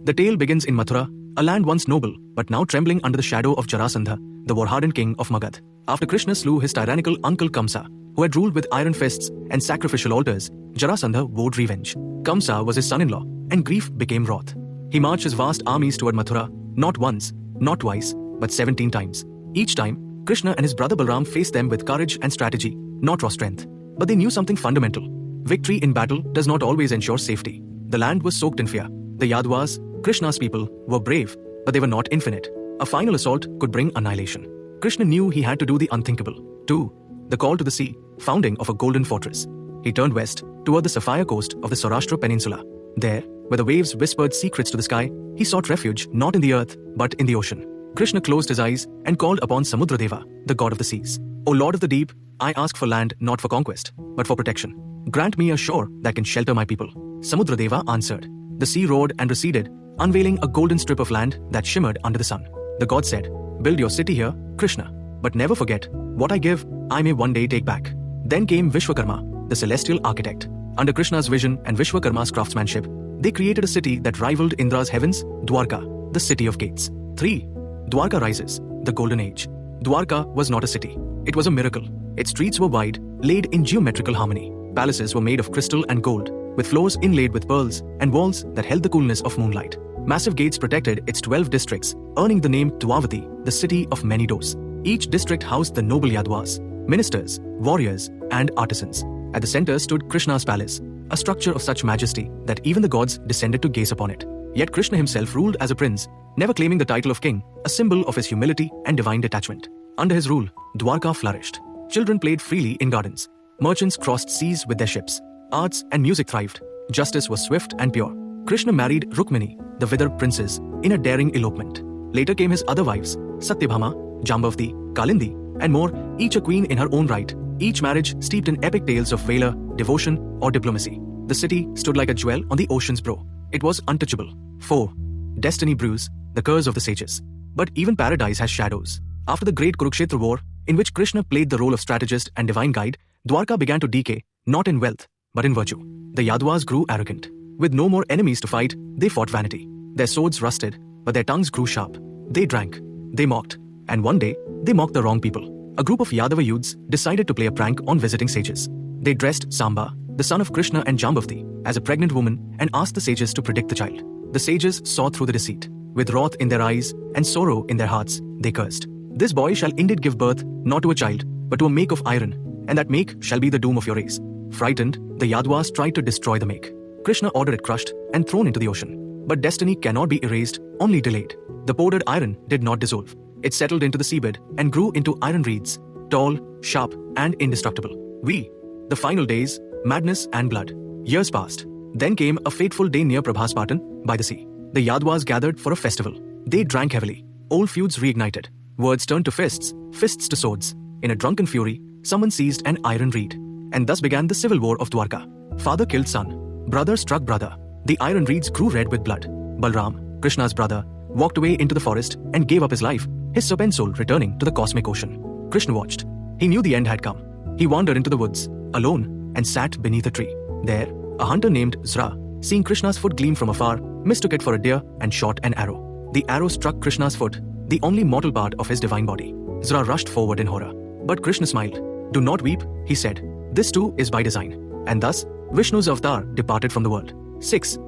The tale begins in Mathura, a land once noble, but now trembling under the shadow of Jarasandha, the war-hardened king of Magad. After Krishna slew his tyrannical uncle Kamsa, who had ruled with iron fists and sacrificial altars, Jarasandha vowed revenge. Kamsa was his son-in-law, and grief became wrath. He marched his vast armies toward Mathura, not once, not twice, but 17 times. Each time, Krishna and his brother Balram faced them with courage and strategy, not raw strength. But they knew something fundamental. Victory in battle does not always ensure safety. The land was soaked in fear. The Yadavas, Krishna's people, were brave, but they were not infinite. A final assault could bring annihilation. Krishna knew he had to do the unthinkable. 2. The call to the sea, founding of a golden fortress. He turned west, toward the sapphire coast of the Saurashtra Peninsula. There, where the waves whispered secrets to the sky, he sought refuge not in the earth, but in the ocean. Krishna closed his eyes and called upon Samudradeva, the god of the seas. O Lord of the deep, I ask for land not for conquest, but for protection. Grant me a shore that can shelter my people. Samudradeva answered. The sea roared and receded, unveiling a golden strip of land that shimmered under the sun. The god said, Build your city here, Krishna, but never forget, what I give, I may one day take back. Then came Vishwakarma, the celestial architect. Under Krishna's vision and Vishwakarma's craftsmanship, they created a city that rivaled Indra's heavens, Dwaraka, the city of gates. 3. Dwaraka rises, the golden age. Dwaraka was not a city. It was a miracle. Its streets were wide, laid in geometrical harmony. Palaces were made of crystal and gold, with floors inlaid with pearls and walls that held the coolness of moonlight. Massive gates protected its 12 districts, earning the name Dwavati, the city of many doors. Each district housed the noble Yadavas, ministers, warriors, and artisans. At the center stood Krishna's palace, a structure of such majesty that even the gods descended to gaze upon it. Yet Krishna himself ruled as a prince, never claiming the title of king, a symbol of his humility and divine detachment. Under his rule, Dwaraka flourished. Children played freely in gardens. Merchants crossed seas with their ships. Arts and music thrived. Justice was swift and pure. Krishna married Rukmini, the Vidarbha princess, in a daring elopement. Later came his other wives, Satyabhama, Jambavati, Kalindi, and more, each a queen in her own right, each marriage steeped in epic tales of valor, devotion, or diplomacy. The city stood like a jewel on the ocean's brow. It was untouchable. 4. Destiny brews, the curse of the sages. But even paradise has shadows. After the great Kurukshetra war, in which Krishna played the role of strategist and divine guide, Dwaraka began to decay, not in wealth, but in virtue. The Yadavas grew arrogant. With no more enemies to fight, they fought vanity. Their swords rusted, but their tongues grew sharp. They drank, they mocked, and one day, they mocked the wrong people. A group of Yadava youths decided to play a prank on visiting sages. They dressed Samba, the son of Krishna and Jambavati, as a pregnant woman and asked the sages to predict the child. The sages saw through the deceit. With wrath in their eyes and sorrow in their hearts, they cursed. This boy shall indeed give birth, not to a child, but to a make of iron, and that make shall be the doom of your race. Frightened, the Yadavas tried to destroy the make. Krishna ordered it crushed and thrown into the ocean. But destiny cannot be erased, only delayed. The powdered iron did not dissolve. It settled into the seabed and grew into iron reeds, tall, sharp, and indestructible. The final days, madness and blood. Years passed. Then came a fateful day near Prabhaspatan, by the sea. The Yadavas gathered for a festival. They drank heavily. Old feuds reignited. Words turned to fists, fists to swords. In a drunken fury, someone seized an iron reed. And thus began the civil war of Dwaraka. Father killed son. Brother struck brother. The iron reeds grew red with blood. Balram, Krishna's brother, walked away into the forest and gave up his life, his serpent soul returning to the cosmic ocean. Krishna watched. He knew the end had come. He wandered into the woods, alone, and sat beneath a tree. There, a hunter named Zra, seeing Krishna's foot gleam from afar, mistook it for a deer and shot an arrow. The arrow struck Krishna's foot, the only mortal part of his divine body. Zra rushed forward in horror. But Krishna smiled. Do not weep, he said. This too is by design. And thus, Vishnu's avatar departed from the world. 6.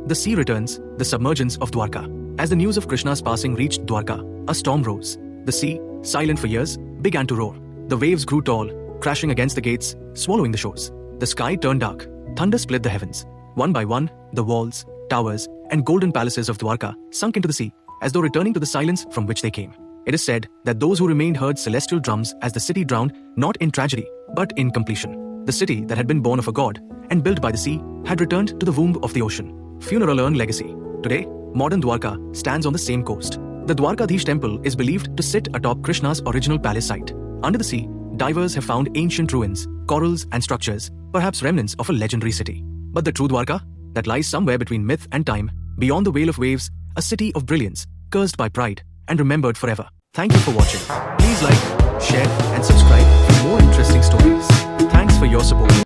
The sea returns, the submergence of Dwaraka. As the news of Krishna's passing reached Dwaraka, a storm rose. The sea, silent for years, began to roar. The waves grew tall, crashing against the gates, swallowing the shores. The sky turned dark. Thunder split the heavens. One by one, the walls, towers, and golden palaces of Dwaraka sunk into the sea, as though returning to the silence from which they came. It is said that those who remained heard celestial drums as the city drowned, not in tragedy, but in completion. The city that had been born of a god and built by the sea had returned to the womb of the ocean. Funeral urn legacy. Today, modern Dwaraka stands on the same coast. The Dwarkadhish temple is believed to sit atop Krishna's original palace site. Under the sea, divers have found ancient ruins, corals, and structures, perhaps remnants of a legendary city. But the true Dwarka, that lies somewhere between myth and time, beyond the veil of waves, a city of brilliance, cursed by pride, and remembered forever. Thank you for watching. Please like, share, and subscribe for more interesting stories. Thanks for your support.